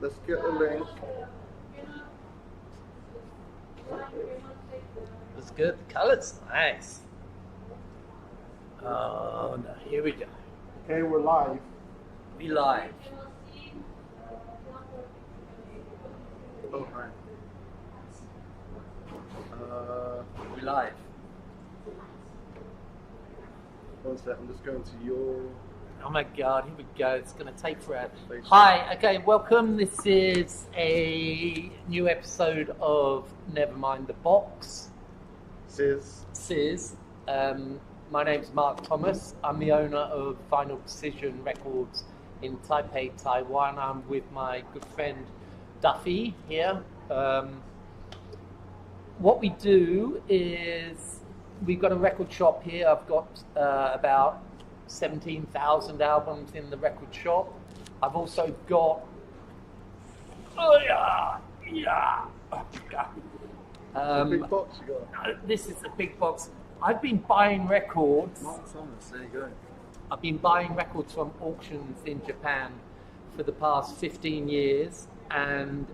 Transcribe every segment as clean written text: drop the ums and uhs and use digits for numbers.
Let's get the link. That's good. The colour's nice. Oh no, here we go. Okay, we're live. We live. Oh, hi. We live. One sec, I'm just going to your... Oh my god, here we go. It's going to take forever. Thanks. Hi, okay, welcome. This is a new episode of Never Mind the Box. Sis. My name's Mark Thomas. I'm the owner of Final Precision Records in Taipei, Taiwan. I'm with my good friend Duffy here. What we do is we've got a record shop here. I've got about 17,000 albums in the record shop. I've also got big box you got. this is a big box. I've been buying records. Mark Thomas, there you go. I've been buying records from auctions in Japan for the past 15 years, and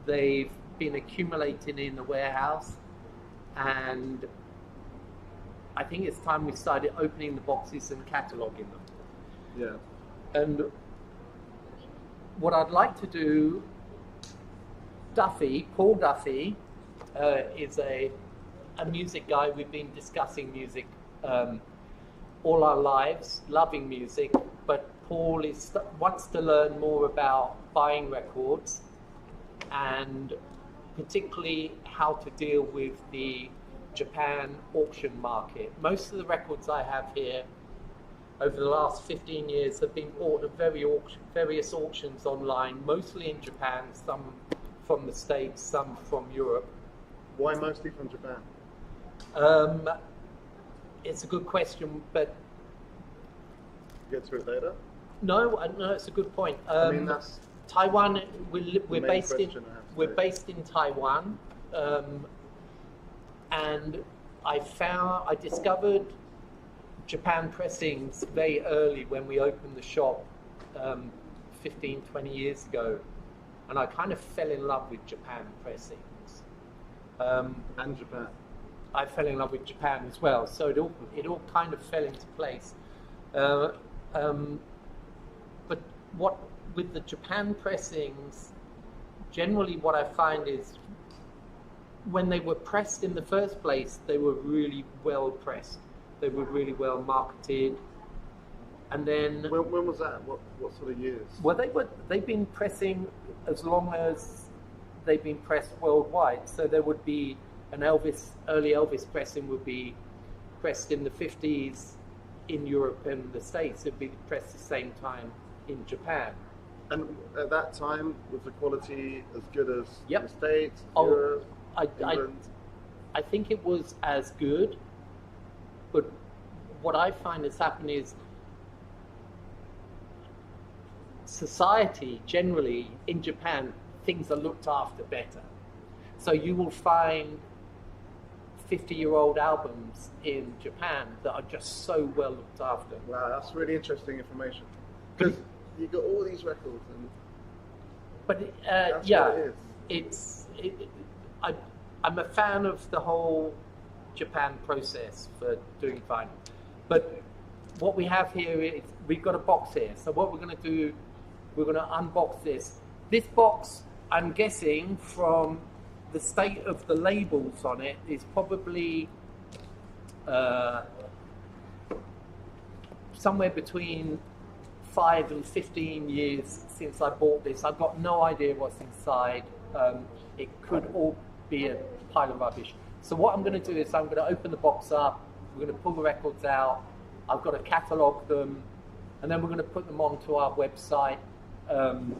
they've been accumulating in the warehouse, and I think it's time we started opening the boxes and cataloguing them. Yeah. And what I'd like to do, Paul Duffy, is a music guy. We've been discussing music all our lives, loving music, but Paul wants to learn more about buying records and particularly how to deal with the Japan auction market. Most of the records I have here over the last 15 years have been bought at various auctions online, mostly in Japan, some from the States, some from Europe. Why mostly from Japan? It's a good question, but Get to it later. no, it's a good point. I mean, that's Taiwan. We're main based in question I have we're today. based in Taiwan, and I discovered Japan pressings very early when we opened the shop 15, 20 years ago, and I kind of fell in love with Japan pressings. and Japan. I fell in love with Japan as well, so it all kind of fell into place. But what with the Japan pressings, generally what I find is when they were pressed in the first place, they were really well pressed. They were really well marketed, and then When was that? What sort of years? well, they've been pressing as long as they've been pressed worldwide. So there would be an early Elvis pressing would be pressed in the 50s in Europe and the States. It'd be pressed the same time in Japan. And at that time, was the quality as good as Yep. the States, Oh, Europe, I England? think it was as good, but what I find has happened is society generally in Japan, things are looked after better. So you will find 50-year-old albums in Japan that are just so well looked after. Wow, that's really interesting information. Because you got all these records, and But that's yeah, what it is. I'm a fan of the whole Japan process for doing vinyl. But what we have here is we've got a box here. So what we're going to do, we're going to unbox this. This box, I'm guessing from the state of the labels on it, is probably somewhere between 5 and 15 years since I bought this. I've got no idea what's inside. It could all be a pile of rubbish. So what I'm going to do is I'm going to open the box up, we're going to pull the records out, I've got to catalogue them, and then we're going to put them onto our website, and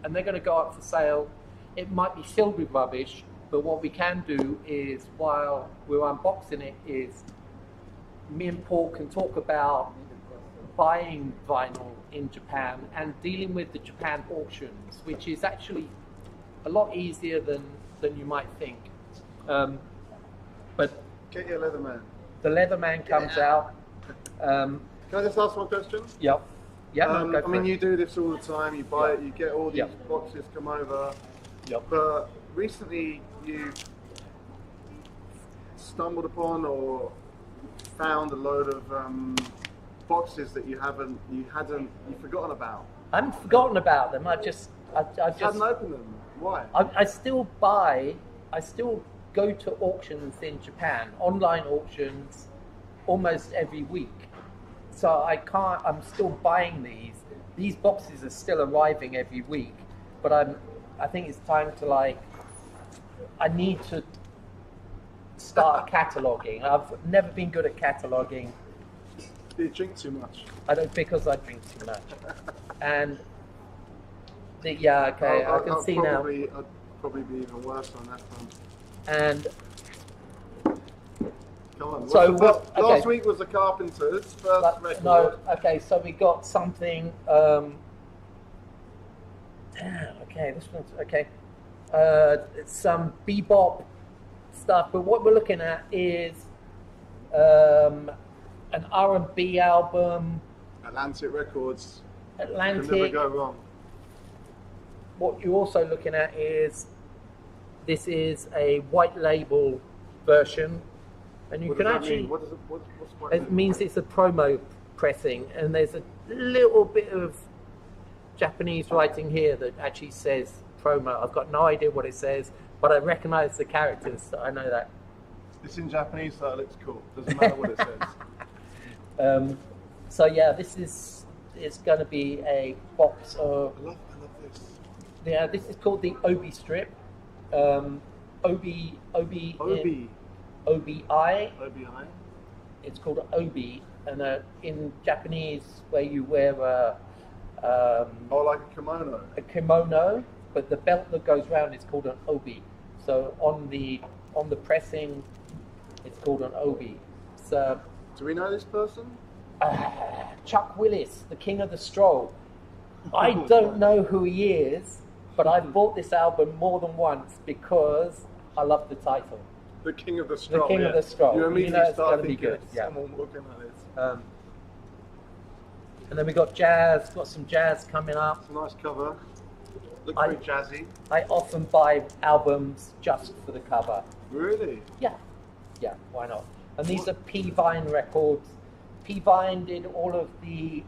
they're going to go up for sale. It might be filled with rubbish, but what we can do is, while we're unboxing it, is me and Paul can talk about buying vinyl in Japan and dealing with the Japan auctions, which is actually a lot easier than you might think. But Get your Leatherman. the Leatherman comes out. Can I just ask one question? Yep. Yeah, no, go I for mean, it. you do this all the time. You buy Yeah. it, you get all these Yeah. boxes come over. Yep. But recently, you stumbled upon or found a load of boxes that you've forgotten about. I haven't forgotten about them. I've just Hadn't opened them. Why? I still go to auctions in Japan, online auctions, almost every week. So I'm still buying these. These boxes are still arriving every week, but I think it's time to I need to start cataloguing. I've never been good at cataloguing. You drink too much. Because I drink too much. And I can see now. I'd probably be even worse on that front. And Come on. So Last week was the Carpenters' first record. no, okay, so we got something. This one's okay. Some bebop stuff, but what we're looking at is an R&B album. Atlantic Records. Atlantic. Can never go wrong. What you're also looking at is this is a white label version, and you What can does that actually. mean? What's white It label? means it's a promo pressing, and there's a little bit of Japanese writing here that actually says promo. I've got no idea what it says, but I recognize the characters, so I know that. It's in Japanese, so it looks cool. Doesn't matter what it says. So yeah, this is going to be a box of. I love this. Yeah, this is called the Obi strip. Obi. Obi. OBI. OBI. It's called Obi, and in Japanese, where you wear Like a kimono. a kimono, but the belt that goes round is called an obi. So on the pressing, it's called an obi. So Do we know this person? Chuck Willis, the King of the Stroll. I don't know who he is, but I've bought this album more than once because I love the title. The King of the Stroll. King of the Stroll. You You immediately know it's start gonna be thinking good, it's yeah. someone walking like this. And then we got jazz, got some jazz coming up. It's a nice cover. Look I- very jazzy. I often buy albums just for the cover. Really? Yeah, why not? And these are P Vine records. P Vine did all of the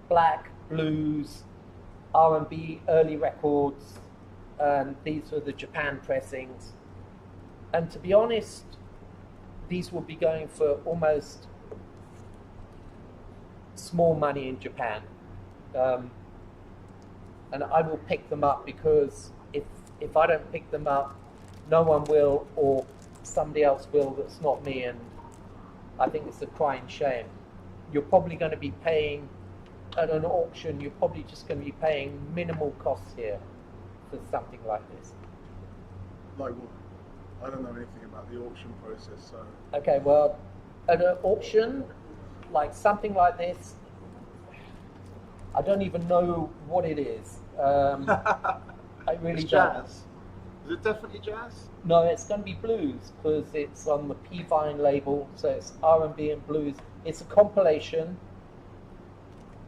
black, blues, R&B early records, and these are the Japan pressings. And to be honest, these will be going for almost small money in Japan. And I will pick them up because if I don't pick them up, no one will, or somebody else will that's not me, and I think it's a crying shame. You're probably going to be paying, at an auction, you're probably just going to be paying minimal costs here for something like this. Like what? I don't know anything about the auction process, so. Okay, well, at an auction, like something like this, I don't even know what it is. I really It's don't. jazz. Is it definitely jazz? No, it's going to be blues because it's on the P Vine label, so it's R&B and blues. It's a compilation,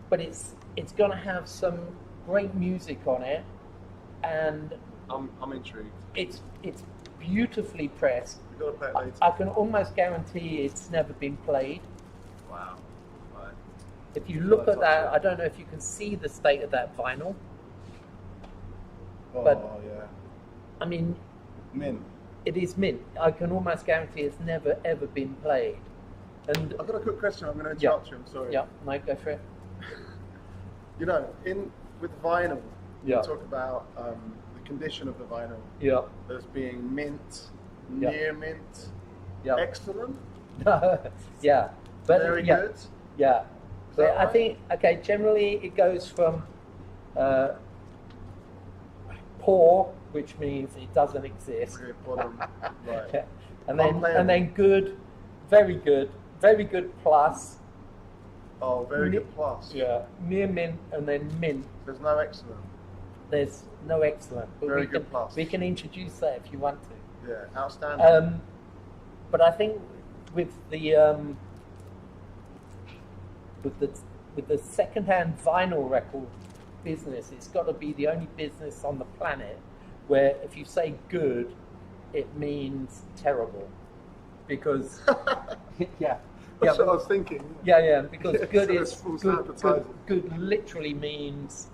but it's going to have some great music on it, and I'm intrigued. it's beautifully pressed. We've got to play it later. I can almost guarantee it's never been played. Wow. Right. If you look That's at that, awesome. I don't know if you can see the state of that vinyl. Oh, But- yeah. I mean, Mint. it is mint. I can almost guarantee it's never ever been played. And I've got a quick question. I'm going to interrupt you. I'm sorry. yeah, no, go for it. You know, with vinyl, Yeah. you talk about the condition of the vinyl Yeah, as being mint, Yeah. near mint, yeah, excellent, yeah. But very yeah, good. yeah. But that I right? think generally it goes from poor, which means it doesn't exist, Okay, bottom right. and then good, very good plus, Oh, very Ne- good plus. yeah, near mint, and then mint. There's no excellent. There's no excellent, but Very we good can plus. we can introduce that if you want to. Yeah, outstanding. But I think with the with the second-hand vinyl record business, it's got to be the only business on the planet where if you say good, it means terrible, because yeah. That's what I was thinking. Yeah, because good So is it's false good, advertising. good literally means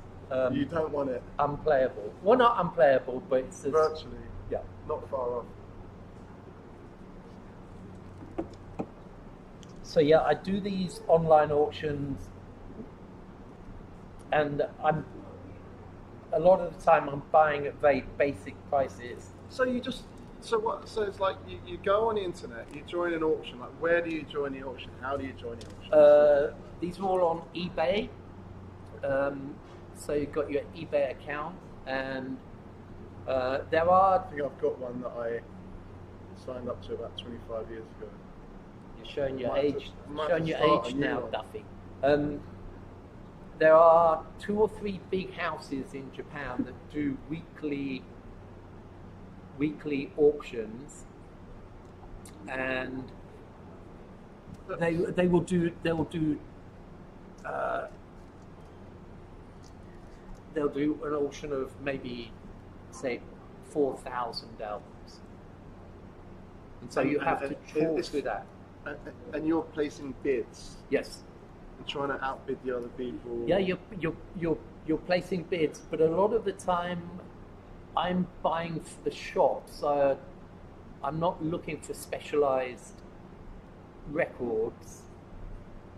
You don't want it. unplayable. Well, not unplayable, but it's Virtually. yeah. Not far off. So yeah, I do these online auctions, and a lot of the time I'm buying at very basic prices. So you just, so what, so it's like you go on the internet, you join an auction, like where do you join the auction? How do you join the auction? These are all on eBay. So you've got your eBay account, and there are. I think I've got one that I signed up to about 25 years ago. You're showing your Might age. have- might Showing have your started age a new now, one. Duffy. There are 2 or 3 big houses in Japan that do weekly auctions, and they will do they'll do an auction of maybe say 4,000 albums, and so you have to trawl it's- through that. And you're placing bids Yes. and trying to outbid the other people. Yeah, you're placing bids, but a lot of the time I'm buying for the shop, so I'm not looking for specialized records.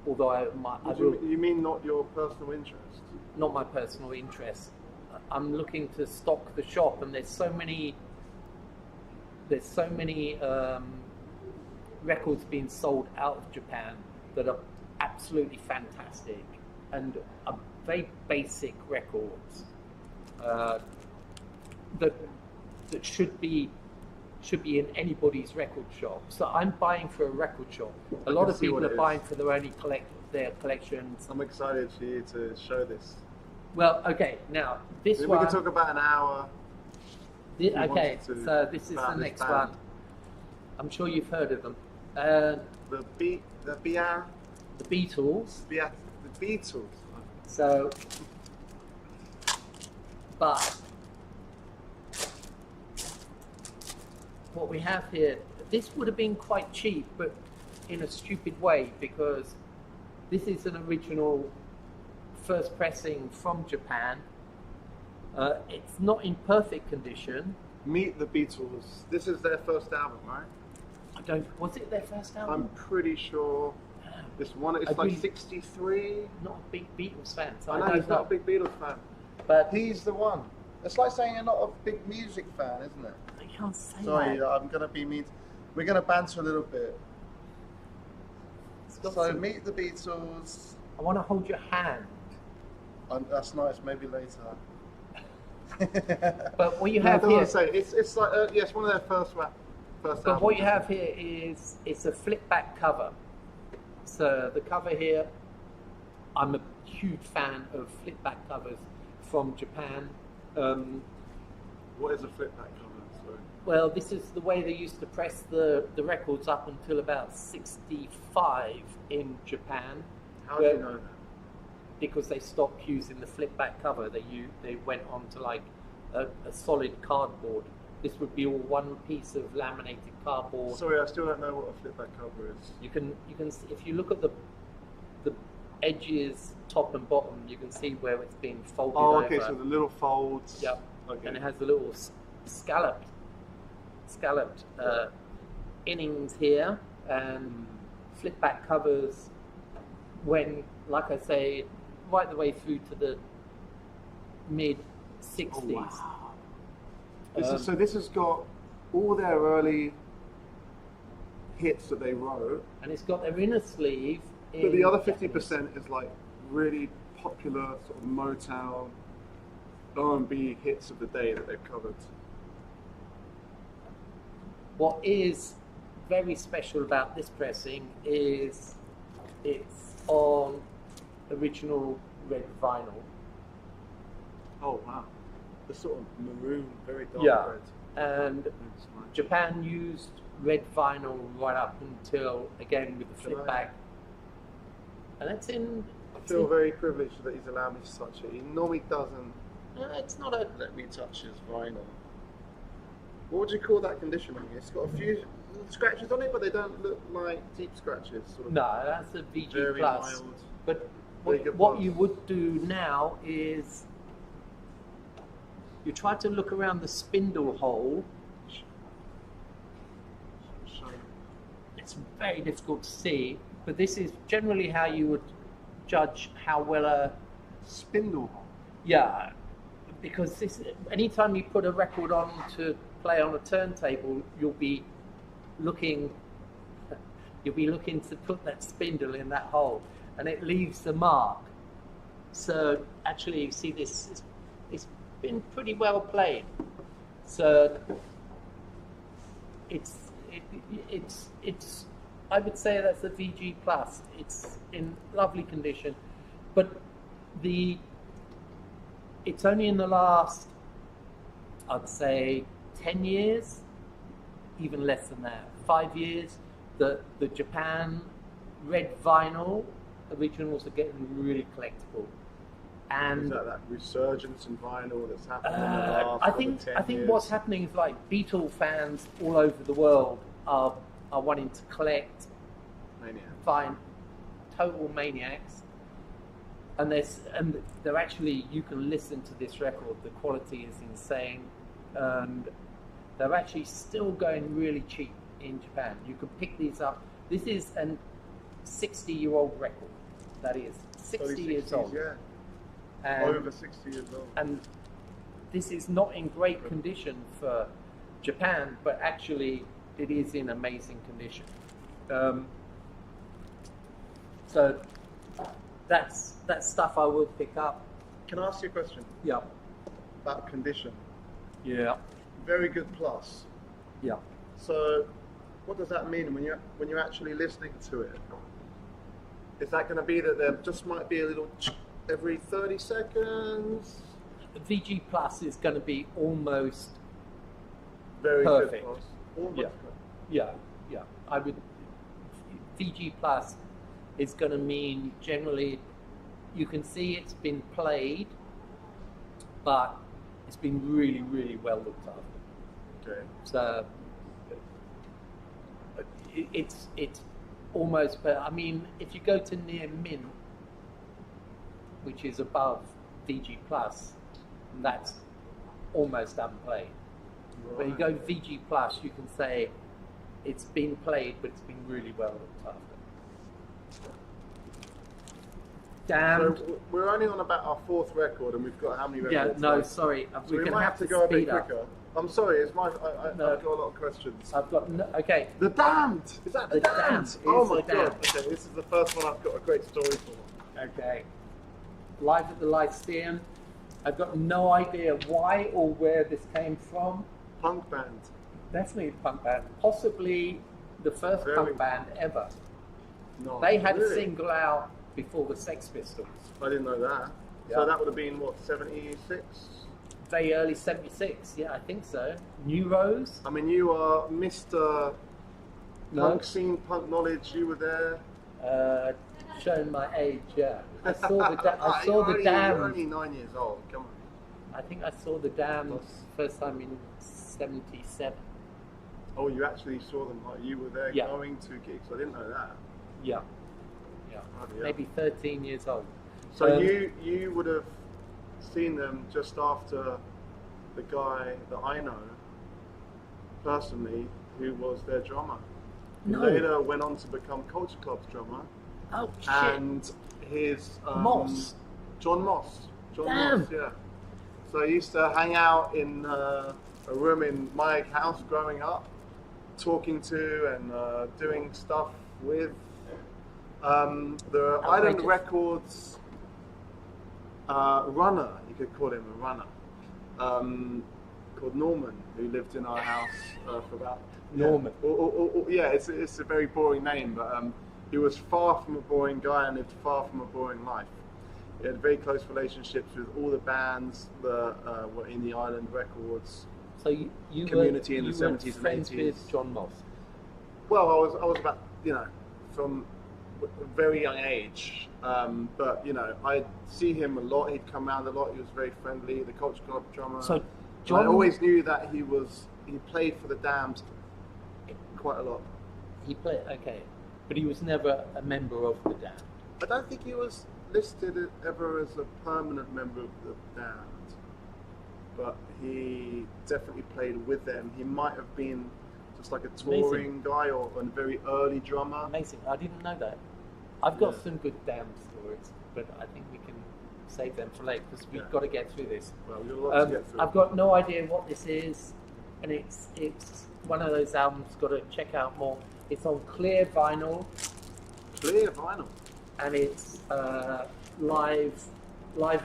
Although I What do will, you mean not your personal interest? not my personal interest. I'm looking to stock the shop, and there's so many records being sold out of Japan that are absolutely fantastic and are very basic records that should be in anybody's record shop. So I'm buying for a record shop. A lot can of see people what are it buying is. for their collections. I'm excited for you to show this. Well, okay, now this We one. can talk about an hour. you Okay, wanted to so this is about the this next band. one. I'm sure you've heard of them. The The Beatles. the Beatles. So, but what we have here, this would have been quite cheap, but in a stupid way, because this is an original first pressing from Japan. It's not in perfect condition. Meet the Beatles. This is their first album, right? Was it their first album? I'm pretty sure. This one is I like really- 63. Not a big Beatles fan, so I I know don't he's not a big Beatles fan. But He's the one. It's like saying you're not a big music fan, isn't it? I can't say Sorry, that. I'm gonna be mean. We're gonna banter a little bit. It's got So some- meet the Beatles. I want to hold your hand. That's nice. Maybe later. But what you No, I have don't here, want to say it's like yes, one of their first but albums. what you have here is it's a flip back cover. So the cover here, I'm a huge fan of flip back covers from Japan. What is a flip back cover? Sorry. Well, this is the way they used to press the records up until about 65 in Japan. How do you know that? Because they stopped using the flip back cover. They went on to like a solid cardboard. This would be all one piece of laminated cardboard. Sorry, I still don't know what a flip back cover is. You can see, if you look at the edges, top and bottom, you can see where it's been folded Oh, over. okay. So the little folds. Yep. Okay. And it has the little scalloped innings here, and flip back covers when, like I say, right the way through to the mid 60s. Oh, wow. So this has got all their early hits that they wrote, And it's got their inner sleeve. but the in other Japanese. 50% is like really popular sort of Motown, R&B hits of the day that they've covered. What is very special about this pressing is it's on original red vinyl. Oh wow, the sort of maroon, very dark Yeah. red. And That's nice. Japan used red vinyl right up until, again, with the Can flip I- back. And that's in I feel very privileged that he's allowed me to touch it. He normally doesn't. It's not a. Let me touch his vinyl. What would you call that condition on it? It's got a few scratches on it, but they don't look like deep scratches. Sort of No, that's a VG very Plus. mild. But Very good what plus. you would do now is you try to look around the spindle hole. So, It's very difficult to see, but this is generally how you would judge how well a spindle hole. yeah, because this anytime you put a record on to play on a turntable, you'll be looking to put that spindle in that hole, and it leaves the mark. So actually, you see this, it's been pretty well played. So it's I would say that's a VG Plus. It's in lovely condition, but it's only in the last, I'd say, 10 years, even less than that, 5 years, that the Japan red vinyl originals are getting really collectible. And Is that resurgence in vinyl that's happened in the last I sort of 10 think years? what's happening is like Beatle fans all over the world are wanting to collect, Mania. find total maniacs, and they're actually, you can listen to this record. The quality is insane, and they're actually still going really cheap in Japan. You can pick these up. This is a 60-year-old record. That is 60 years 60s, old. Yeah. And, Over 60 years old. and this is not in great condition for Japan, but actually it is in amazing condition. So that's stuff I will pick up. Can I ask you a question Yeah, about condition? yeah, Very good plus. yeah. So, what does that mean when you're actually listening to it? Is that going to be that there just might be a little every 30 seconds? VG Plus is going to be almost Very perfect. good plus. Almost Yeah. perfect. yeah. I would. VG Plus is going to mean generally you can see it's been played, but it's been really, really well looked after. Okay. So it's almost. But I mean, if you go to near mint, which is above VG Plus, that's almost unplayed. But you go VG Plus, you can say it's been played, but it's been really well looked after. Damned. So we're only on about our fourth record, and we've got how many Yeah, records? no, left? sorry. So We're we going might to have to go a bit speed up. quicker. I'm sorry, it's my. I've No. got a lot of questions. I've got no, okay. The Damned! Is that The The Damned? Damned Oh is my The god. Damned. Okay, this is the first one I've got a great story for. Okay. Live at the Lyceum. I've got no idea why or where this came from. Punk band. Definitely a punk band. Possibly the first Very punk band ever. No. They had a really? single out before the Sex Pistols. I didn't know that. Yeah. So that would have been what, 76? Very early 76, yeah, I think so. New Rose? I mean, you are Mr. No. Punk scene, punk knowledge. You were there. Showing my age, yeah. I saw the You're Damned. only 9 years old. Come on. I think I saw the Damned first time in 77. Oh, you actually saw them. Like you were there Yeah. going to gigs. I didn't know that. Yeah. Yeah. Bloody hell. Maybe 13 years old. So you would have seen them just after the guy that I know personally, who was their drummer. Who No. later went on to become Culture Club's drummer. Oh, shit. And his Moss. John Moss. John Damn. Moss, yeah. So I used to hang out in a room in my house growing up, talking to and doing stuff with the Island Outrageous. Records runner, you could call him a runner, called Norman, who lived in our house for about... Norman. Yeah, it's a very boring name, but he was far from a boring guy and lived far from a boring life. He had very close relationships with all the bands that were in the Island Records. So you Community were, in the you were 70s and friends 80s. with John Moss. Well, I was about, from a very young age. But you know, I see him a lot. He'd come around a lot. He was very friendly. The Culture Club drummer. So, And John, I always knew that he played for the Damned quite a lot. he played okay, but he was never a member of the Damned. I don't think he was listed ever as a permanent member of the Damned, but he definitely played with them. He might have been just like a touring guy or a very early drummer. Amazing. I didn't know that. I've got Yeah. some good Damned stories, but I think we can save them for later because we've Yeah. got to get through this. Well, we've got a lot to get through. I've got no idea what this is, and it's one of those albums. Got to check out more. It's on clear vinyl, Clear vinyl. and it's live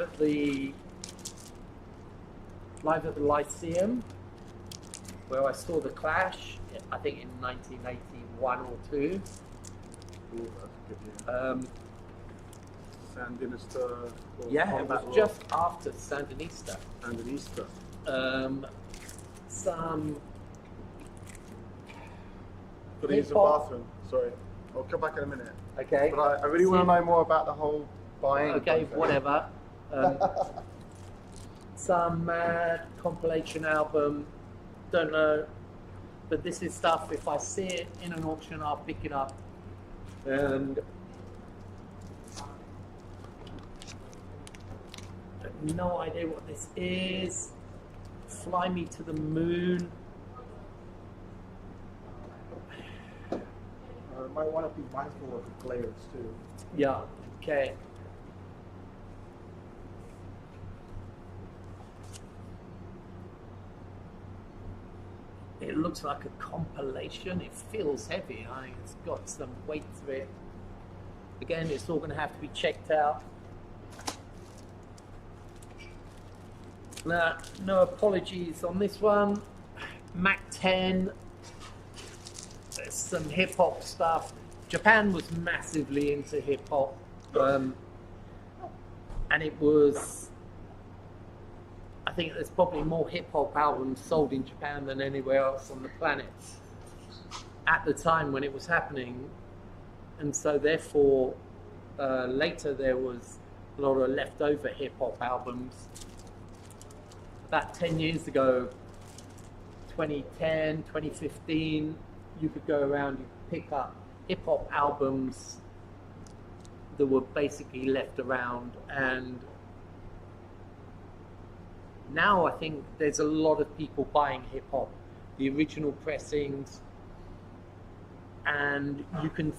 at the Lyceum, where I saw the Clash. I think in 1981 or 2. Ooh, that's good, yeah. Sandinista. Or Yeah, it was Combat just after Sandinista. Rock, Sandinista. Some Got to use the Hip-hop. bathroom. Sorry, I'll come back in a minute. okay. But I really want to know more about the whole buying. Okay, process. whatever. Some mad compilation album, don't know. But this is stuff, if I see it in an auction, I'll pick it up. And I have no idea what this is. Fly Me to the Moon. Might want to be mindful of the glares too. Yeah, okay. It looks like a compilation. It feels heavy. I think it's got some weight to it. Again, it's all going to have to be checked out. Now, no apologies on this one. Mac 10. There's some hip hop stuff. Japan was massively into hip hop, and it was. I think there's probably more hip hop albums sold in Japan than anywhere else on the planet at the time when it was happening, and so therefore later there was a lot of leftover hip hop albums. About 10 years ago, 2010, 2015, you could go around and pick up hip hop albums that were basically left around, and now I think there's a lot of people buying hip hop, the original pressings, and you can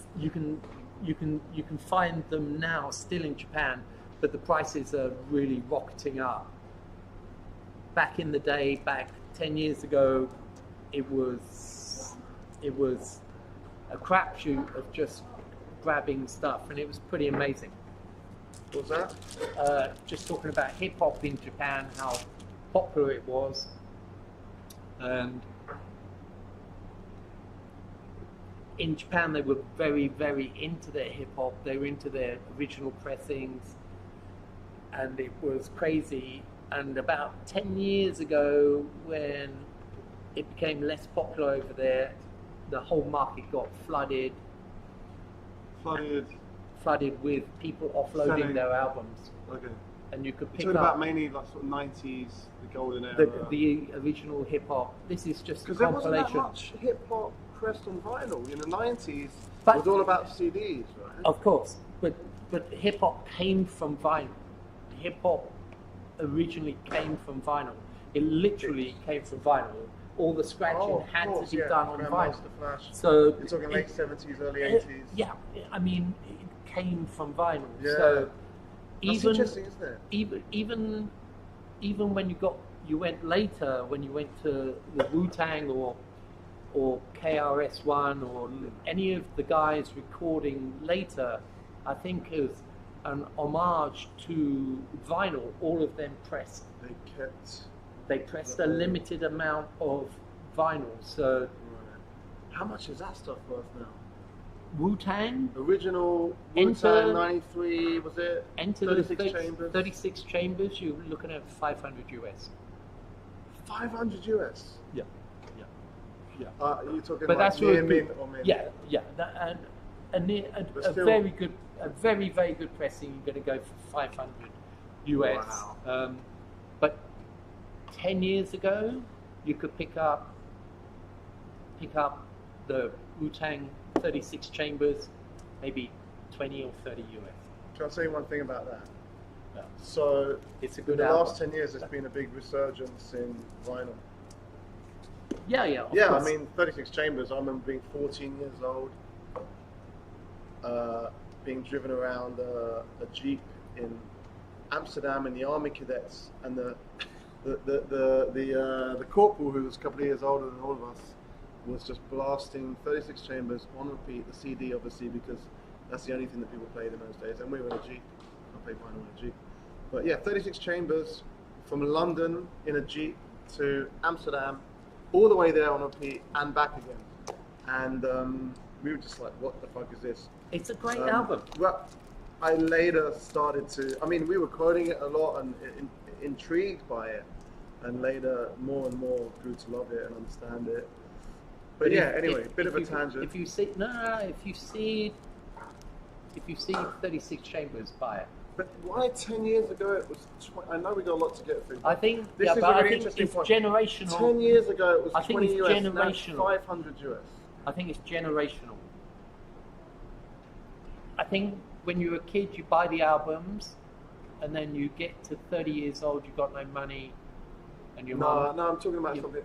find them now still in Japan, but the prices are really rocketing up. Back in the day, back 10 years ago, it was a crapshoot of just grabbing stuff, and it was pretty amazing. What was that? Just talking about hip hop in Japan, how popular it was, and in Japan they were very, very into their hip hop. They were into their original pressings, and it was crazy. And about 10 years ago, when it became less popular over there, the whole market got flooded with people offloading Selling. their albums, Okay. and you could pick Talking up about mainly like sort of 90s, the golden era. the original hip hop. This is just a Because there wasn't that compilation. much hip hop pressed on vinyl in the 90s. But- it was all about CDs, right? Of course, but hip hop came from vinyl. Hip hop originally came from vinyl. It literally came from vinyl. All the scratching of had course, to be yeah. done on Grandmaster vinyl. Flash. So You're talking late 70s, early it- 80s. Yeah, I mean, it came from vinyl. Yeah. So That's even interesting, isn't it? even when you went later, when you went to the Wu-Tang or KRS-One or any of the guys recording later, I think it was an homage to vinyl. All of them pressed. They pressed a limited amount of vinyl. So Right. How much is that stuff worth now? Wu-Tang, Original Enter- Wu-Tang 93, was it? enter 36 the chambers. 36 chambers, you're looking at 500 US. 500 US. Yeah. You're talking But like that's near really mint good. or mint? Yeah. And But a still- very good, a very good pressing. You're going to go for 500 US. Wow. But 10 years ago, you could pick up the Wu-Tang 36 chambers, maybe 20 or 30 US. Can I say one thing about that? Yeah. So, It's a in good the album. last 10 years, there's been a big resurgence in vinyl. Yeah, of Yeah, course. I mean, 36 Chambers, I remember being 14 years old, being driven around a Jeep in Amsterdam in the Army Cadets, and the corporal, who was a couple of years older than all of us, was just blasting 36 Chambers on repeat, the CD obviously, because that's the only thing that people played in those days, and we were in a Jeep. I played vinyl in a Jeep. But yeah, 36 Chambers from London in a Jeep to Amsterdam, all the way there on repeat and back again. And we were just like, what the fuck is this? It's a great album. Well, I later started to, I mean, we were quoting it a lot and intrigued by it, and later more and more grew to love it and understand it. But yeah, anyway, bit of a tangent. If you see 36 Chambers, buy it. But why 10 years ago it was, I know we got a lot to get through. I think, This yeah, is but a I really think interesting it's point. generational. 10 years ago it was I think 20 it's US, now it's generational. 500 US. I think it's generational. I think when you're a kid, you buy the albums, and then you get to 30 years old, you've got no money, and your No, mom. I'm talking about you- something.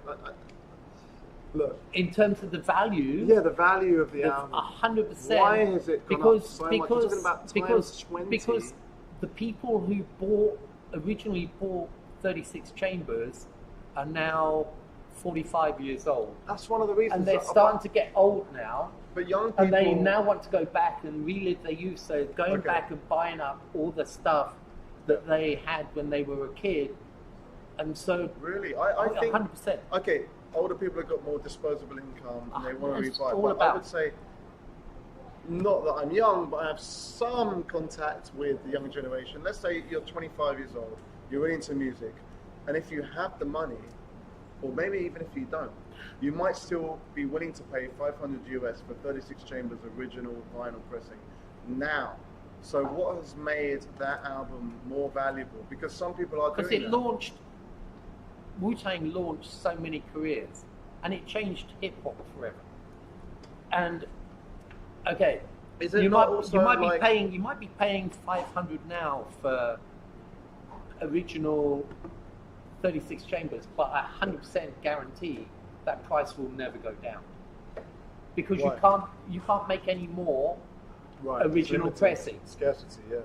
Look, In terms of the value, yeah, the value of the it's album. 100%. Why has it gone because up so much? You're talking about times 20. because the people who originally bought 36 Chambers are now 45 years old, That's one of the reasons. and they're that- starting to get old now. But young people. And they now want to go back and relive their youth, so going Okay. back and buying up all the stuff that they had when they were a kid. And so, Really, I think. 100%. Okay, older people have got more disposable income and they want to It's rebuy. all But I about- would say, not that I'm young, but I have some contact with the young generation. Let's say you're 25 years old, you're really into music, and if you have the money, or maybe even if you don't, you might still be willing to pay 500 US for 36 Chambers original vinyl pressing now. So what has made that album more valuable? Because some people are Because doing it that. launched, Wu-Tang launched so many careers, and it changed hip-hop forever. And, okay, Is it you not might, also you might like- be paying 500 now for original 36 Chambers, but I 100% guarantee that price will never go down, because Why? you can't make any more Right, it's original limited. pressings. Scarcity, yeah.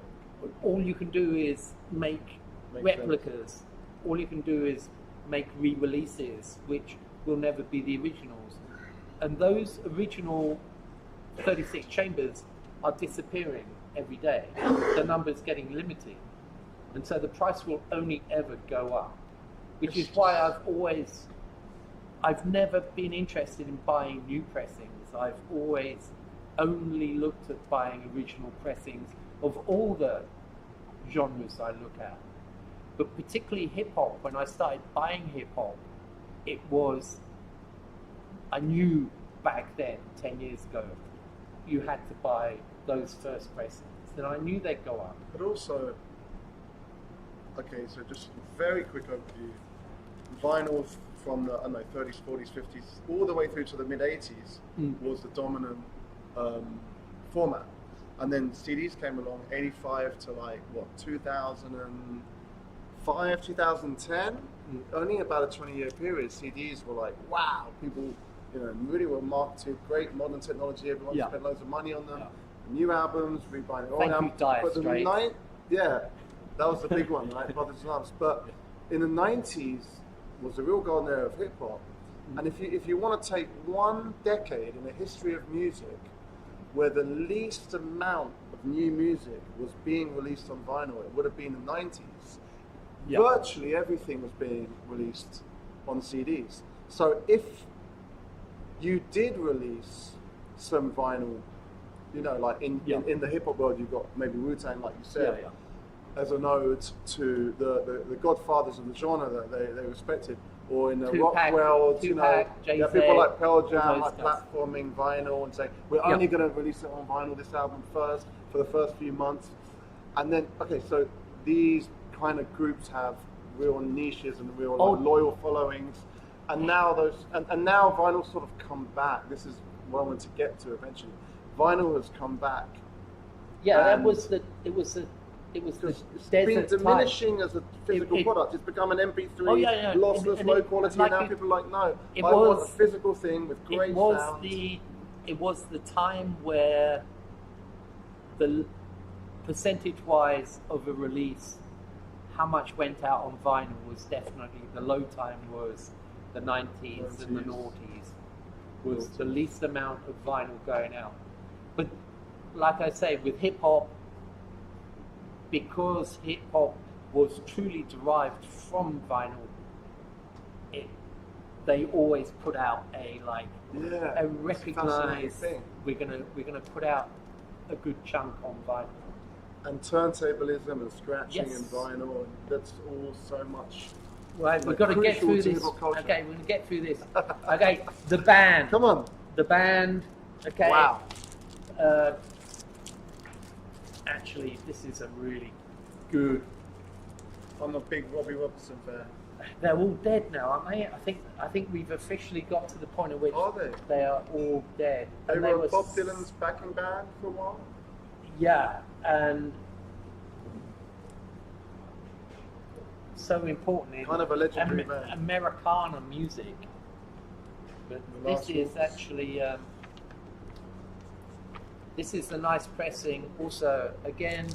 All you can do is make Make replicas. All you can do is make re-releases, which will never be the originals. And those original 36 Chambers are disappearing every day. The number's getting limited. And so the price will only ever go up. Which is why I've never been interested in buying new pressings. I've always only looked at buying original pressings of all the genres I look at. But particularly hip hop, when I started buying hip hop, I knew back then, 10 years ago, you had to buy those first pressings. And I knew they'd go up. But also, okay, so just very quick overview. Vinyl from the, I don't know, 30s, 40s, 50s, all the way through to the mid-80s was the dominant format. And then CDs came along, 85 to like, what, 2005, 2010? Only about a 20-year period, CDs were like, wow, people, really were marketed, great modern technology, everyone Yeah. spent loads of money on them. Yeah. New albums, rebuying old Thank you, albums. Dire But the Straits. yeah, that was the big one, right? Brothers in Arms. But in the 90s was the real golden era of hip hop. And if you want to take one decade in the history of music where the least amount of new music was being released on vinyl, it would have been the 90s. Yeah. Virtually everything was being released on CDs. So if you did release some vinyl, like in the hip hop world, you've got maybe Wu-Tang, like you said. Yeah. as an ode to the godfathers of the genre that they respected, or in the Tupac, rock world, you know, Tupac, Jay-Z, people like Pearl all Jam, those like guys. platforming vinyl and saying we're Yep. only going to release it on vinyl, this album first for the first few months, and then okay, so these kind of groups have real niches and real Oh. loyal followings, and now and now vinyl's sort of come back. This is what I want to get to eventually. Vinyl has come back. Yeah, that And- was the Because it's desert been time. diminishing as a physical It- product. It's become an MP3, Oh, yeah. lossless, And low it- quality. like Now it- people are like, no, it I want a was- physical thing with great it was sound. the time where the percentage-wise of a release, how much went out on vinyl was definitely the low time was the 90s and the 90s. noughties was the least amount of vinyl going out. But like I say, with hip hop, because hip hop was truly derived from vinyl, they always put out a Yeah, a it's a fascinating recognized thing. we're gonna put out a good chunk on vinyl. And turntablism and scratching Yes. and vinyl, and that's all so much. Right, we've Like got to get crucial through to this. hip-hop culture. Okay, we're gonna get through this. Okay, the band. Come on. The band. Okay. Wow. Actually, this is a really good. I'm a big Robbie Robertson fan. They're all dead now, aren't they? I think we've officially got to the point at which Are they? they are all dead. They And were were Bob Dylan's backing band for a while. Yeah, and so important in Kind of a legendary band. Americana music. But The this Last is Waltz. actually this is a nice pressing. Also, again,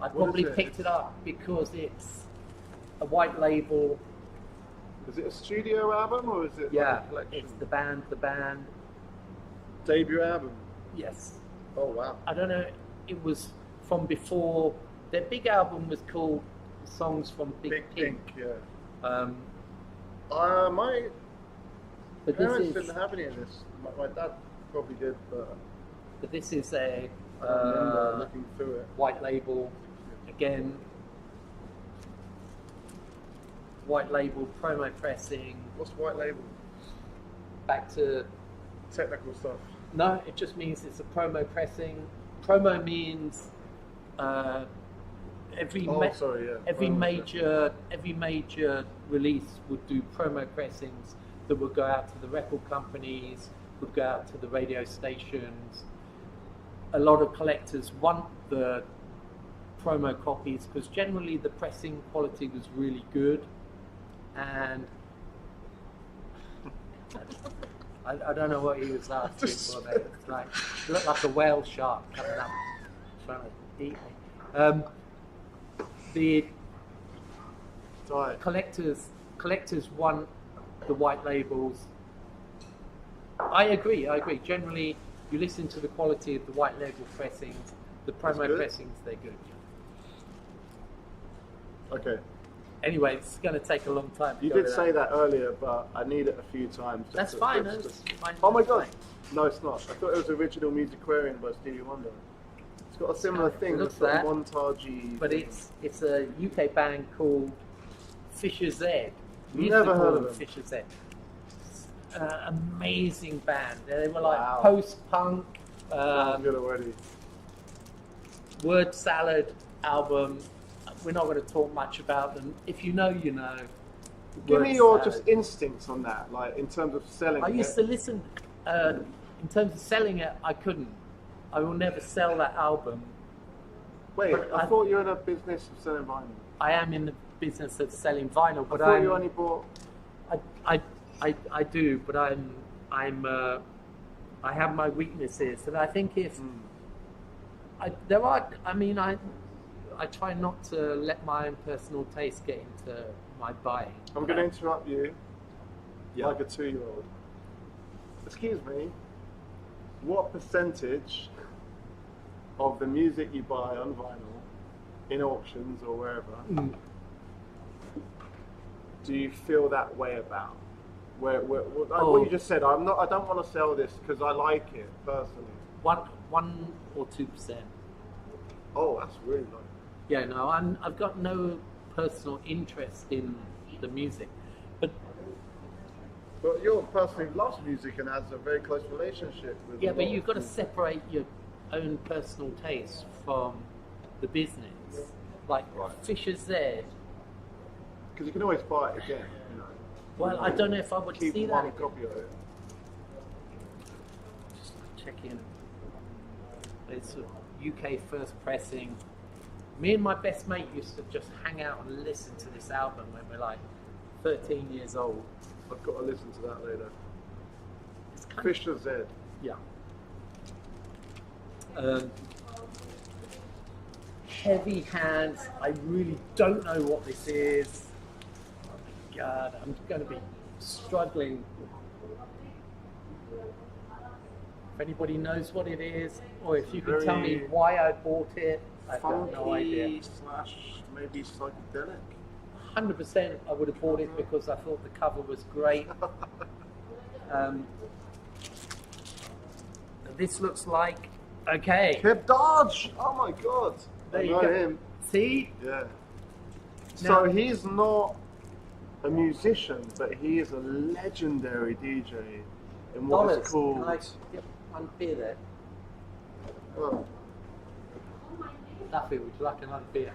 I What probably is it? picked it up because it's a white label. Is it a studio album or is it Yeah, like a collection? it's the band. The band. Debut album. Yes. Oh wow. I don't know. It was from before. Their big album was called Songs from Big, Pink. Yeah. My But parents this is didn't have any of this. My dad probably did, but this is a I don't remember looking through it. white label. Again, white label promo pressing. What's white label? Back to Technical stuff. no, it just means it's a promo pressing. Promo means every Sorry, yeah. every Promo major release would do promo pressings that would go out to the record companies, would go out to the radio stations. A lot of collectors want the promo copies because generally the pressing quality was really good, and I don't know what he was asking for there. It's like it looked like a whale shark coming up trying to eat me. The Die. collectors want the white labels. I agree. Generally, you listen to the quality of the white label pressings, the promo good? pressings, they're good. Okay. Anyway, it's going to take a long time. To You go did with say that earlier, but I need it a few times. just That's to- fine. just- That's just- fine. Oh my That's god. fine. No, it's not. I thought it was original Musicarian by Stevie Wonder. It's got a similar It thing. looks It's got a that, montagey. But thing. it's a UK band called Fisher Z. We used Never to call heard of them. Fisher Z. Amazing band. They were like Wow. post-punk. Sounds good already. Word Salad album. We're not going to talk much about them. If you know, you know. Give Word me your Salad. just instincts on that, like in terms of selling. I it. used to listen. In terms of selling it, I couldn't. I will never sell that album. Wait, but I I- thought you were in a business of selling vinyl. I am in the business of selling vinyl, I but thought you only bought. I do, but I have my weaknesses, and I think if I try not to let my own personal taste get into my buying. I'm going to interrupt you, Yeah. like a 2-year-old. Excuse me. What percentage of the music you buy on vinyl, in auctions or wherever, Mm. do you feel that way about? Like Oh. what you just said. I don't want to sell this because I like it personally. 1 or 2%. Oh, that's really low. Yeah, no, I've got no personal interest in the music, but But you're a person who loves music and has a very close relationship with. yeah, a but lot you've of got to music. separate your own personal taste from the business. Like Right. Fisher Z. Because you can always buy it again, you know. Well, I don't know if I would Keep see that. one Again. copy of it. Just check in. It's a UK first pressing. Me and my best mate used to just hang out and listen to this album when we're like 13 years old. I've got to listen to that later. It's kind of, Fisher Z. yeah. Heavy Hands. I really don't know what this is. Oh my god, I'm going to be struggling. If anybody knows what it is, or if you can tell me Very why I bought it, I've got no idea. Funky slash maybe psychedelic. 100% I would have bought it because I thought the cover was great. This looks like, okay, Kid Dodge! Oh my god! there I you know go. him. See? Yeah. Now- So he's not a musician, but he is a legendary DJ in what Dollars. is called. Can I get one beer there? Oh, Duffy, would you like another beer?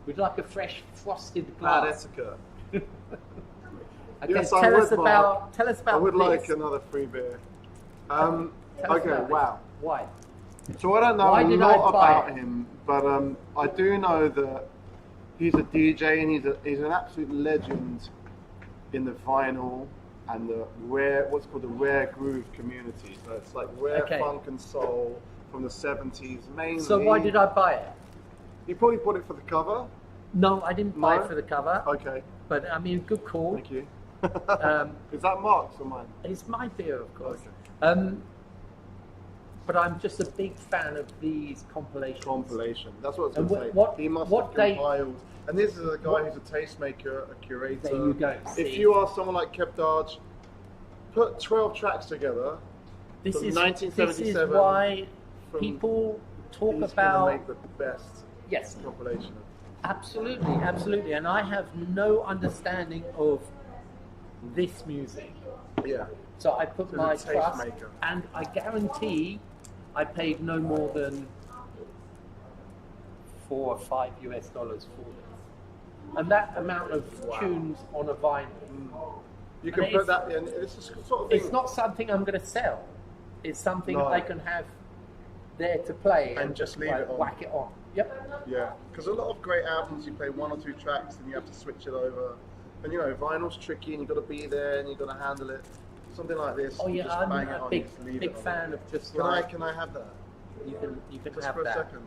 Would you like a fresh frosted bad glass? etiquette. Okay, Yes, I tell us would, about tell us about I would this. like another free beer. Tell us Okay, about this. wow. Why? So I don't know Why a did lot I buy about it? him, but I do know that he's a DJ and he's an absolute legend in the vinyl and the rare, what's called the rare groove community. So it's like rare Okay. funk and soul from the 70s mainly. So why did I buy it? You probably bought it for the cover. No, I didn't buy No? it for the cover, Okay, but I mean, good call. thank you. Um, Is that Mark's or mine? It's my beer, of course. Okay. But I'm just a big fan of these compilations. Compilation. That's what I was And going to say. what- He must what have date- compiled. And this is a guy What- who's a tastemaker, a curator. There you go, If see? you are someone like Kev Darge, put 12 tracks together. This from is 1977, why from- people talk He's about going to make the best yes, compilation. absolutely, absolutely. And I have no understanding of this music, Yeah. so I put So my he's a trust, tastemaker. and I guarantee I paid no more than $4 or $5 for this. And that amount of Wow. tunes on a vinyl. You can And put it's- that in. It's the sort of thing. It's not something I'm going to sell. It's something No. I can have there to play And just leave like, it on. whack it on. Yep. Yeah, because a lot of great albums, you play one or two tracks and you have to switch it over. And you know, vinyl's tricky and you've got to be there and you've got to handle it. Something like this. Oh you yeah, just I'm bang it a on, big you just leave big it on. fan of just Can like I have that? you can Just have for a that. second.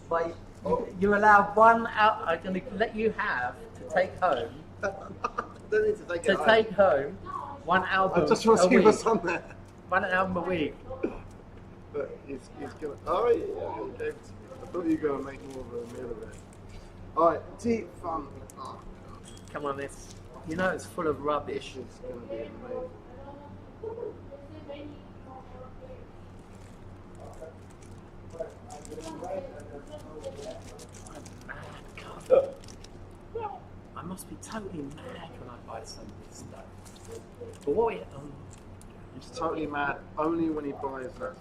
But Oh. you're allowed one out. I'm going to let you have to take home. Don't need to take To it home. take home one album I just want to a see week. what's on there. One album a week. But he's gonna. Oh yeah, he gave it to me. I thought you were gonna make more of a meal of it. Alright, deep fun. Oh, Come on, this. You know it's full of rubbish. it's gonna be amazing. God. I must be totally mad when I buy some of this stuff. But what we, He's totally mad only when he buys that stuff.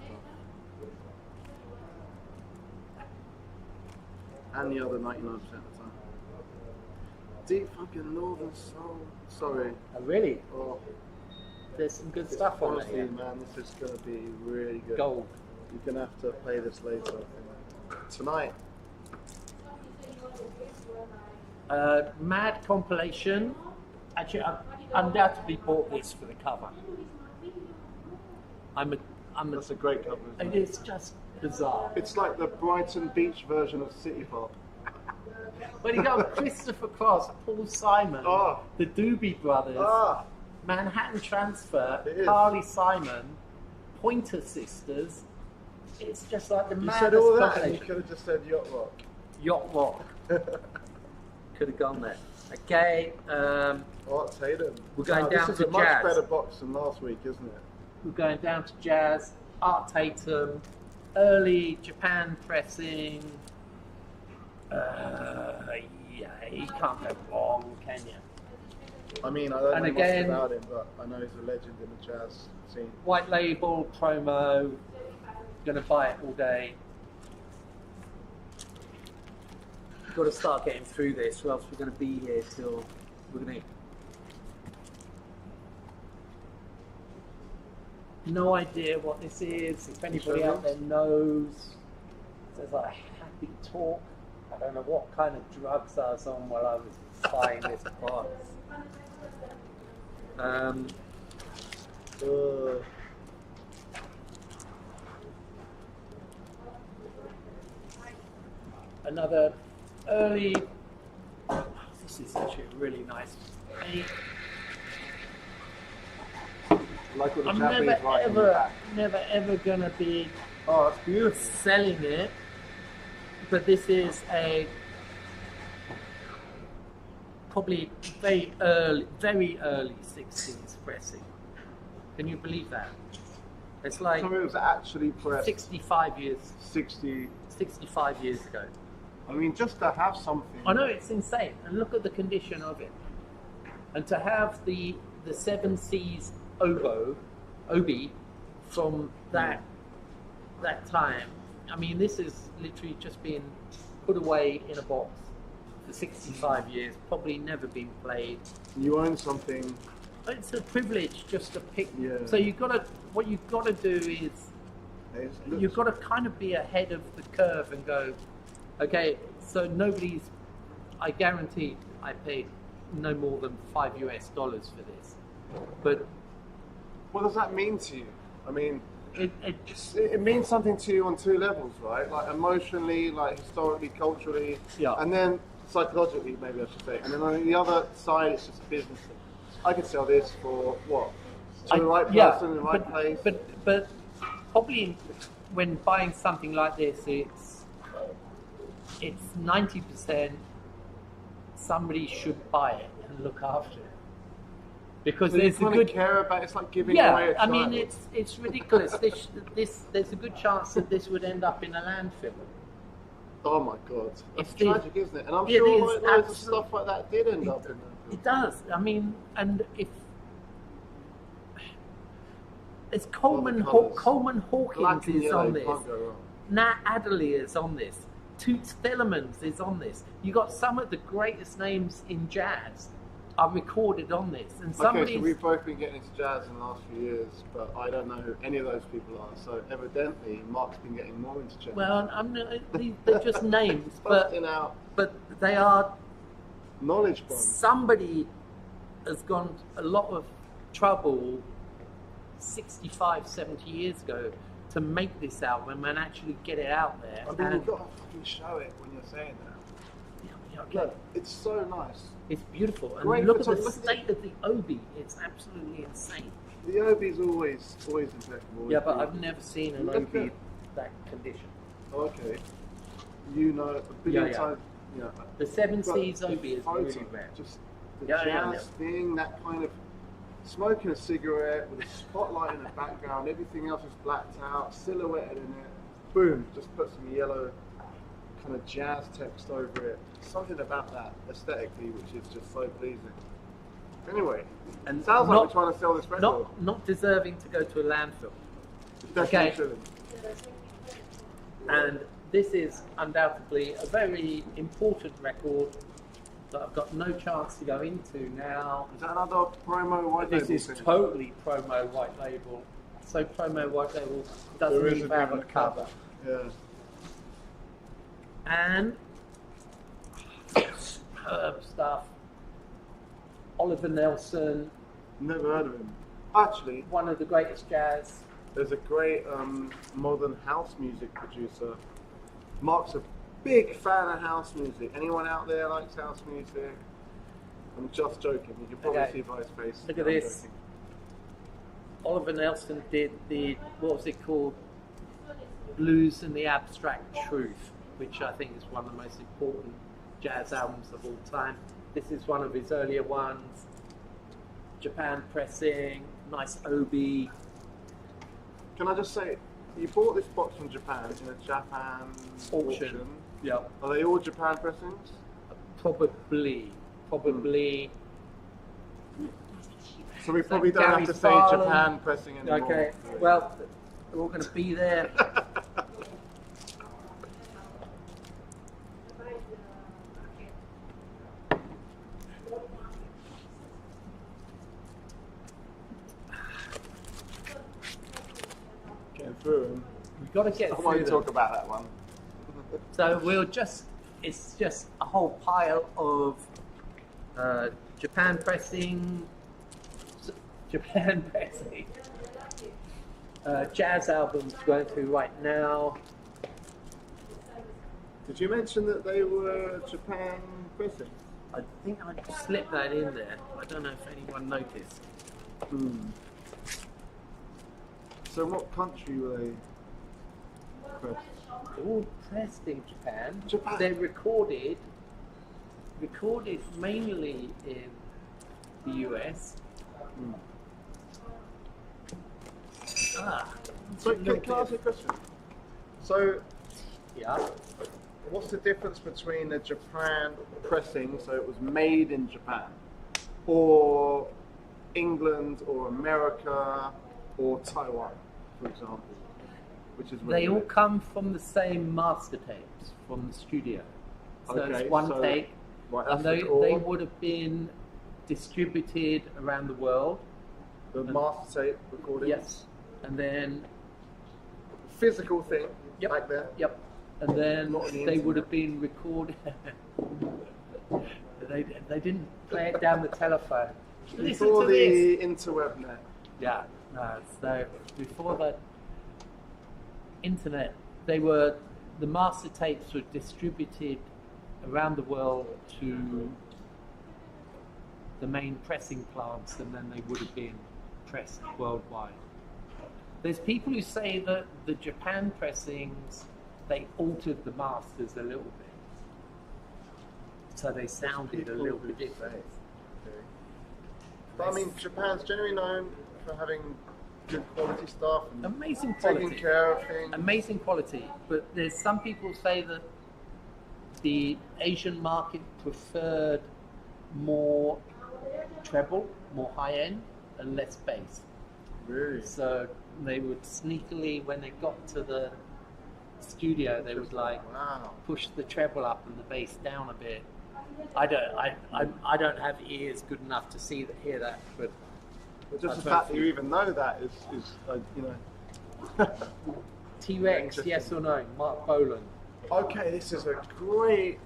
And the other 99% of the time. Deep fucking Northern Soul. Sorry. oh, really, Oh, there's some good stuff on honestly, there. man, this is gonna be really good. Gold. You're gonna have to play this later, I think. Tonight. Mad compilation. Actually, I undoubtedly bought this for the cover. That's a great cover. Isn't It it? is just bizarre. It's like the Brighton Beach version of City Pop. When you got Christopher Cross, Paul Simon, Oh. the Doobie Brothers, Ah, Manhattan Transfer, It is. Carly Simon, Pointer Sisters. It's just like the you maddest said all that and you compilation. could have just said Yacht Rock. Yacht Rock. Could have gone there. Okay, Art Tatum. We're going Wow, down this is to a much jazz. better box than last week, isn't it? we're going down to jazz, Art Tatum, early Japan pressing. Yeah, you can't go wrong, can you? I mean, I don't And know again- much about him, but I know he's a legend in the jazz scene. White label, promo, gonna buy it all day. Got to start getting through this, or else we're going to be here till we're going to. No idea what this is. If anybody out there knows, it says like happy talk. I don't know what kind of drugs I was on while I was buying this box. Another early. This is actually a really nice paint. Like what the I'm Japanese never write on the back. ever gonna be Oh, that's beautiful. selling it, but this is a probably very early 60s pressing. Can you believe that? It's like So it was actually pressed 65 years 60. ago. I mean, just to have something. I know, it's insane, and look at the condition of it. And to have the Seven Seas obi from that time. I mean, this is literally just been put away in a box for 65 years, probably never been played. You own something. It's a privilege just to pick. Yeah. So what you've got to do is you've got to kind of be ahead of the curve and go, okay, so I guarantee I paid no more than $5 for this. But What does that mean to you? I mean, it it means something to you on two levels, right? Like emotionally, like historically, culturally, Yeah. and then psychologically, maybe I should say. And then on the other side, it's just a business thing. I could sell this for what? To the right person in the right place. But probably when buying something like this, it's 90% somebody should buy it and look after it, because So you there's a kind good of care about. It's like giving away yeah. a I mean, child. it's ridiculous. This there's a good chance that this would end up in a landfill. Oh my god, that's If the- tragic, isn't it? And I'm it sure is like, loads of absolute- stuff like that did end up in It does. I mean, and if it's Coleman colours. Coleman Hawkins Black and is yellow, on this. can't go wrong. Nat Adderley is on this. Toots Thielemans is on this. You got some of the greatest names in jazz are recorded on this, and Okay, somebody's. so we've both been getting into jazz in the last few years, but I don't know who any of those people are. So evidently, Mark's been getting more into jazz. Well, I'm not, they're just names, busting out but they are. knowledge bombs. Somebody has gone a lot of trouble 65, 70 years ago to make this album and actually get it out there. I mean, And- you've got to fucking show it when you're saying that. yeah, okay. Look, it's so nice. It's beautiful, and Great look at the photography. state of the obi. It's absolutely insane. The Obi's always impeccable. Yeah, but I've never seen an Look obi at- that condition. Okay. You know, a billion Yeah, yeah. times. Yeah. The Seven But Seas the obi is photo, really rare. Just the Yeah, yeah, jazz thing, that kind of smoking a cigarette with a spotlight in the background, everything else is blacked out, silhouetted in it. Boom, just put some yellow kind of jazz text over it. Something about that aesthetically, which is just so pleasing. Anyway, And sounds like not- we're trying to sell this record. Not deserving to go to a landfill. Definitely okay. shouldn't. And this is undoubtedly a very important record that I've got no chance to go into now. Is that another promo white This label is thing? totally promo white label. So promo white label doesn't There is even a have a big cover. Yeah. And superb stuff. Oliver Nelson, Never heard of him. Actually, one of the greatest jazz. there's a great modern house music producer. Mark's a big fan of house music. Anyone out there likes house music? I'm just joking. You can probably Okay. see by his face. Look at I'm this. joking. Oliver Nelson did what was it called? Blues and the Abstract Truth, which I think is one of the most important jazz albums of all time. This is one of his earlier ones. Japan pressing, nice obi. Can I just say, you bought this box from Japan in a Japan Auction. Yeah, Are they all Japan pressings? probably. So we probably that don't Gary have to say Farland? Japan pressing anymore. Okay, well, we're all going to be there. Getting through them. We've got to get I through won't them. talk about that one. So it's just a whole pile of Japan pressing, jazz albums going through right now. Did you mention that they were Japan pressings? I think I slipped that in there. I don't know if anyone noticed. So what country were they pressed? They're all pressed in Japan. Japan. They're recorded mainly in the US. So can I ask you a question? So Yeah. what's the difference between a Japan pressing, so it was made in Japan, or England or America or Taiwan, for example, which is They all come from the same master tapes from the studio. So Okay, it's one so- tape, Right, and that's they the core. would have been distributed around the world. The master tape recording. Yes, and then Physical thing Yep. back there. yep, and then Not on the they would internet. have been recorded. they didn't play it down the telephone. Listen Before to this. the interweb net. Yeah, no. So before the internet, the master tapes were distributed around the world to the main pressing plants, and then they would have been pressed worldwide. There's people who say that the Japan pressings, they altered the masters a little bit, so they sounded a People little who bit different. say. Okay. But I mean, Japan's generally known for having good quality stuff and Amazing taking quality. care of things. Amazing quality, but there's some people say that the Asian market preferred more treble, more high end, and less bass. Really? So they would sneakily, when they got to the studio, they would like Wow. push the treble up and the bass down a bit. I don't have ears good enough to hear that, but But just I the don't fact that you even know that is you know. T-Rex, Interesting. yes or no? Mark Bolan. Okay, this is a great.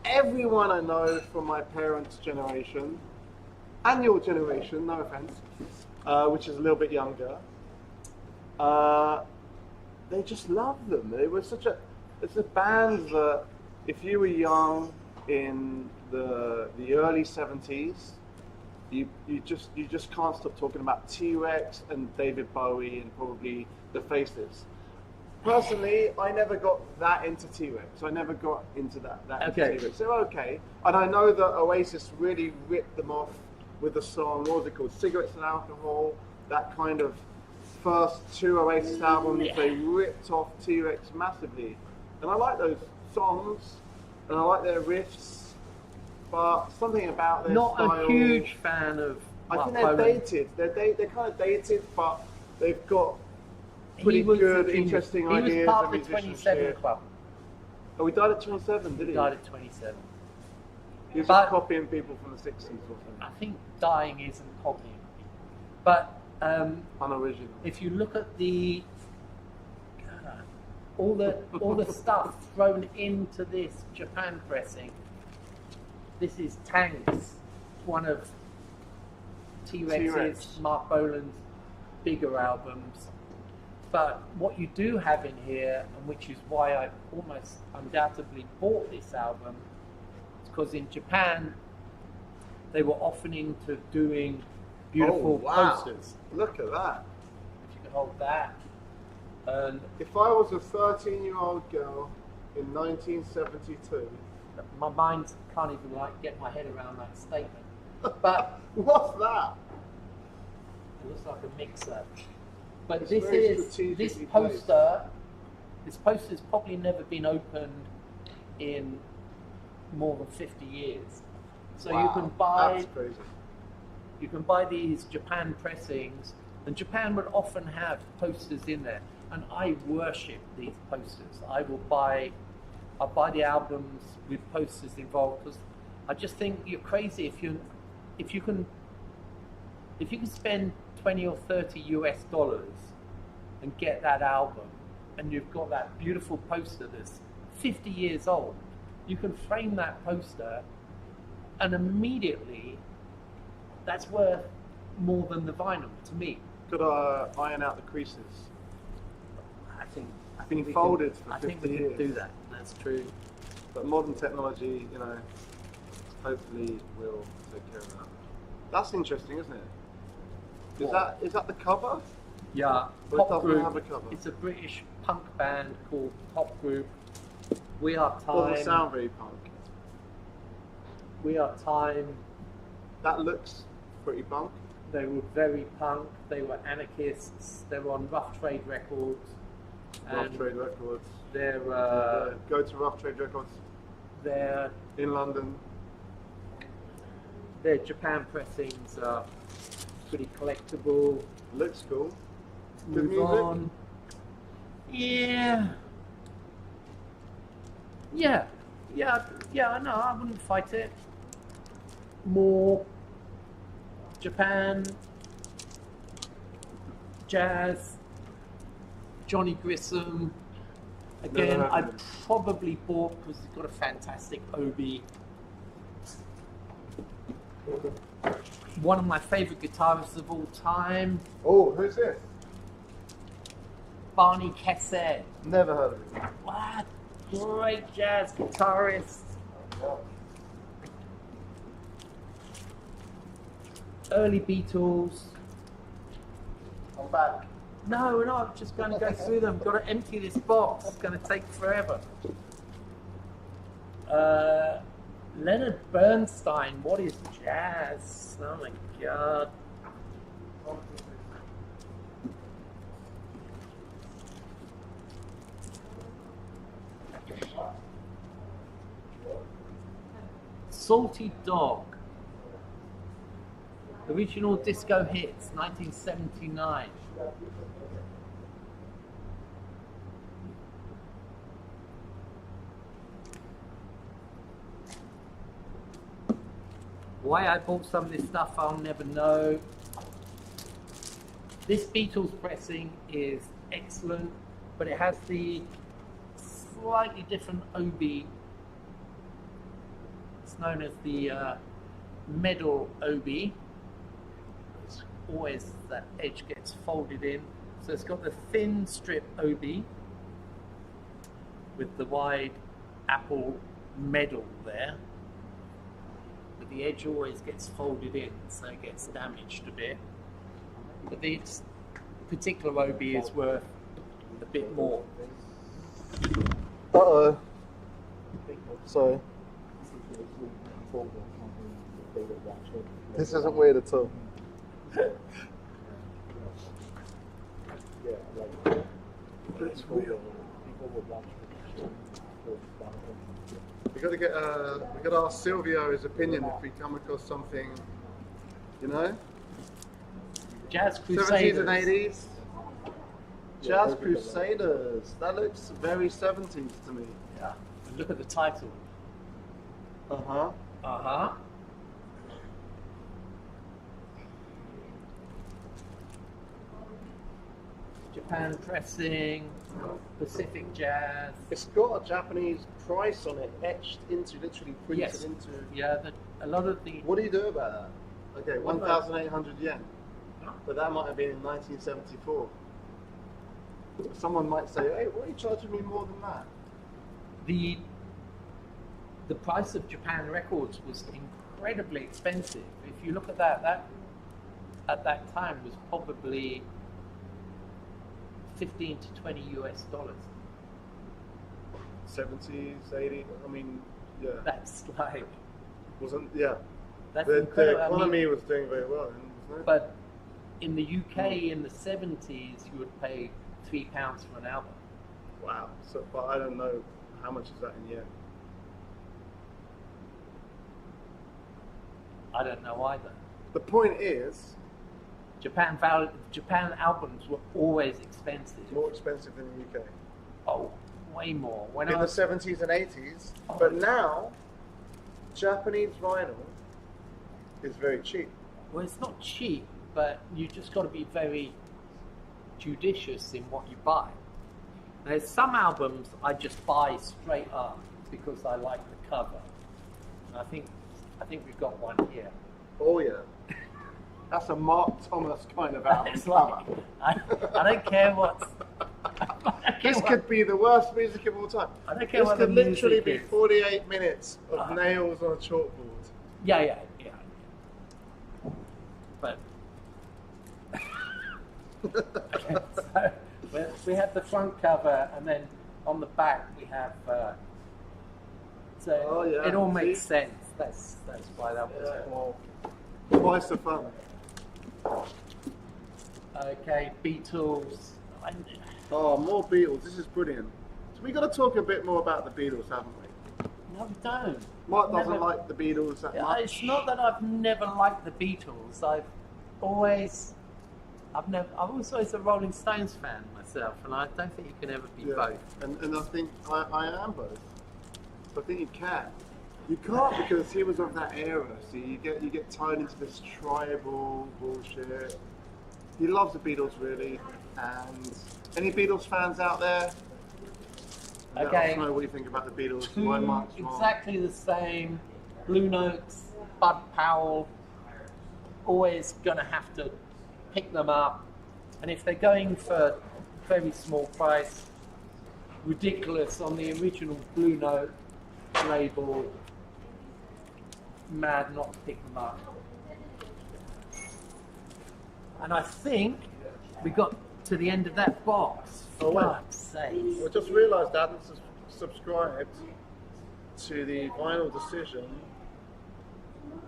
Everyone I know from my parents' generation, and your generation, no offense, which is a little bit younger, they just love them. It was it's a band that, if you were young in the early 70s, you just can't stop talking about T-Rex and David Bowie and probably the Faces. Personally, I never got that into T-Rex. I never got into that Okay. into T-Rex. They're okay. And I know that Oasis really ripped them off with the song, what was it called? Cigarettes and Alcohol. That kind of first two Oasis albums, they ripped off T-Rex massively. And I like those songs, and I like their riffs, but something about their Not style... a huge fan of I Mark think they're Bolan. dated. They're kind of dated, but they've got pretty He was good, a genius. interesting He ideas. was part of and the 27 musicianship. Club. Oh, he died at 27, did he? He died at 27. He was But- just copying people from the 60s or I something. think dying isn't copying. But Unoriginal. if you look at the all the stuff thrown into this Japan pressing, this is Tanks, one of T-Rex's, T-Rex. Mark Bolan's bigger albums. But what you do have in here, and which is why I almost undoubtedly bought this album, is because in Japan they were often into doing beautiful Oh, wow. posters. Look at that. If you can hold that. And If I was a 13-year-old girl in 1972, my mind can't even like get my head around that statement. But what's that? it looks like a mixer. But It's this very is this strategically poster. This poster's probably never been opened in more than 50 years. So Wow, you that's crazy. can buy these Japan pressings, and Japan would often have posters in there. And I worship these posters. I'll buy the albums with posters involved, because I just think you're crazy if you can spend 20 or 30 US dollars and get that album, and you've got that beautiful poster that's 50 years old. You can frame that poster, and immediately that's worth more than the vinyl to me. Could iron out the creases. I think Been we folded can, for I think 50 we can years. do that. That's true. But modern technology, you know, hopefully will take care of that. That's interesting, isn't it? Is that the cover? Yeah, But it Pop doesn't Group. have a cover. It's a British punk band called Pop Group. We Are Doesn't Time. sound very punk. We Are Time. That looks pretty punk. They were very punk. They were anarchists. They were on Rough Trade Records. Rough And Trade Records. They're Go to Rough Trade Records their in London. Japan pressings are pretty collectible. Looks cool. Good Move music. on. Yeah. I know. I wouldn't fight it. More Japan, jazz, Johnny Grissom. Again, Never heard I of him. probably bought because he's got a fantastic Obi. One of my favorite guitarists of all time, Oh, who's this? Barney Cassett. Never heard of him. What? Great jazz guitarist. Early Beatles. I'm back. No, we're not just going to go through them. Got to empty this box. It's going to take forever. Leonard Bernstein. What is jazz? Oh my god. Salty Dog. Original disco hits, 1979. Why I bought some of this stuff, I'll never know. This Beatles pressing is excellent, but it has the slightly different Obi. It's known as the medal Obi. It's always that edge gets folded in. So it's got the thin strip Obi with the wide apple medal there. But the edge always gets folded in, so it gets damaged a bit. But this particular Obi is worth a bit more. Uh-oh. Sorry. This isn't weird at all. It's weird. We got to get. We got to ask Silvio his opinion if we come across something, you know, Jazz 70s Crusaders. and 80s. Jazz Crusaders. That looks very 70s to me. Yeah. And look at the title. Uh-huh. Uh-huh. Japan pressing, Pacific jazz. It's got a Japanese price on it, etched into, literally printed Yes. into. Yeah, a lot of the What do you do about that? Okay, What about- 1,800 yen. But that might have been in 1974. Someone might say, hey, why are you charging me more than that? the price of Japan records was incredibly expensive. If you look at that at that time was probably 15 to 20 US dollars. 70s, 80s, I mean, yeah. That's like Wasn't, yeah. that's The incredible. I mean, economy was doing very well then, wasn't it? but in the UK in the 70s, you would pay £3 for an album. Wow. Wow. So, but I don't know how much is that in yen. I don't know either. The point is, Japan albums were always expensive. more expensive than the UK. Oh, way more. When In I the was 70s and 80s. Oh. But now, Japanese vinyl is very cheap. Well, it's not cheap, but you just got to be very judicious in what you buy. There's some albums I just buy straight up because I like the cover. I think we've got one here. Oh yeah. That's a Mark Thomas kind of album. It's like, I don't care what. This could be the worst music of all time. I don't care This what the could literally music be is. 48 minutes of nails on a chalkboard. Yeah. But okay, so we have the front cover, and then on the back we have. So Oh, yeah. it all makes See? sense. That's why that was Yeah. more. Twice the fun. Okay, Beatles. Oh, more Beatles. This is brilliant. So we got to talk a bit more about the Beatles, haven't we? No, we don't. Mark doesn't Never- like the Beatles that Yeah, much. it's not that I've never liked the Beatles. I've always a Rolling Stones fan myself, and I don't think you can ever be Yeah. both. And I think I am both. So I think you can. You can't because he was of that era. So you get tied into this tribal bullshit. He loves the Beatles really. And any Beatles fans out there? Let Okay. us know what you think about the Beatles. Two Why Mark's wrong. exactly the same. Blue Notes, Bud Powell. Always gonna have to pick them up, and if they're going for very small price, ridiculous on the original Blue Note label. Mad not to pick them up. And I think we got to the end of that box. Oh, For wait. God's sake. I just realised I hadn't subscribed to the Vinyl Decision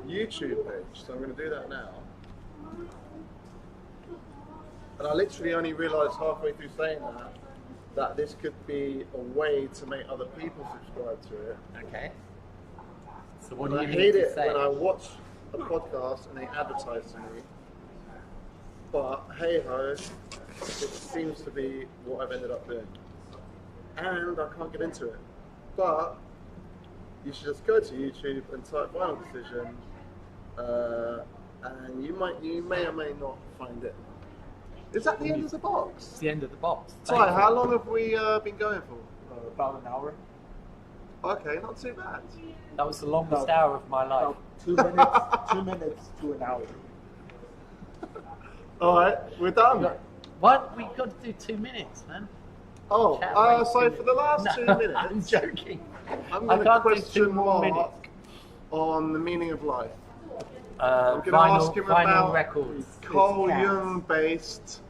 YouTube page, so I'm going to do that now. And I literally only realised halfway through saying that this could be a way to make other people subscribe to it. Okay. So what And do I you hate need to it say? when I watch a podcast and they advertise to me. But hey ho, it seems to be what I've ended up doing. And I can't get into it. But you should just go to YouTube and type Vinyl Decision, and you may or may not find it. Is that the end of the It's box? the end of the box. Ty, how long have we been going for? About an hour. Okay, not too bad. That was the longest No. hour of my life. About 2 minutes. 2 minutes to an hour. All right, we're done. What? We got to do 2 minutes, man. Oh, Can't wait so to- for the last No, 2 I'm minutes, joking. I'm I going to can't do question 2 more Mark minutes. on the meaning of life. I'm going to ask him vinyl about records. Carl cats. Jung-based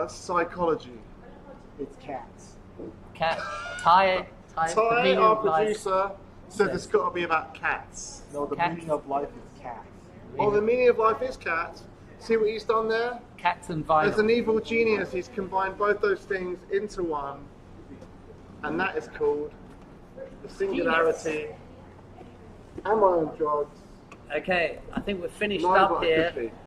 psychology. It's cats. Cat, Ty, the Ty, meaning our of life. producer, said it's got to be about cats. No, the Cats. meaning of life is cats. Oh, the meaning of life is cats. See what he's done there? Cats and There's an vinyl. evil genius. He's combined both those things into one, and that is called the singularity. Am I on drugs? Okay, I think we're finished No, up but I here. could be.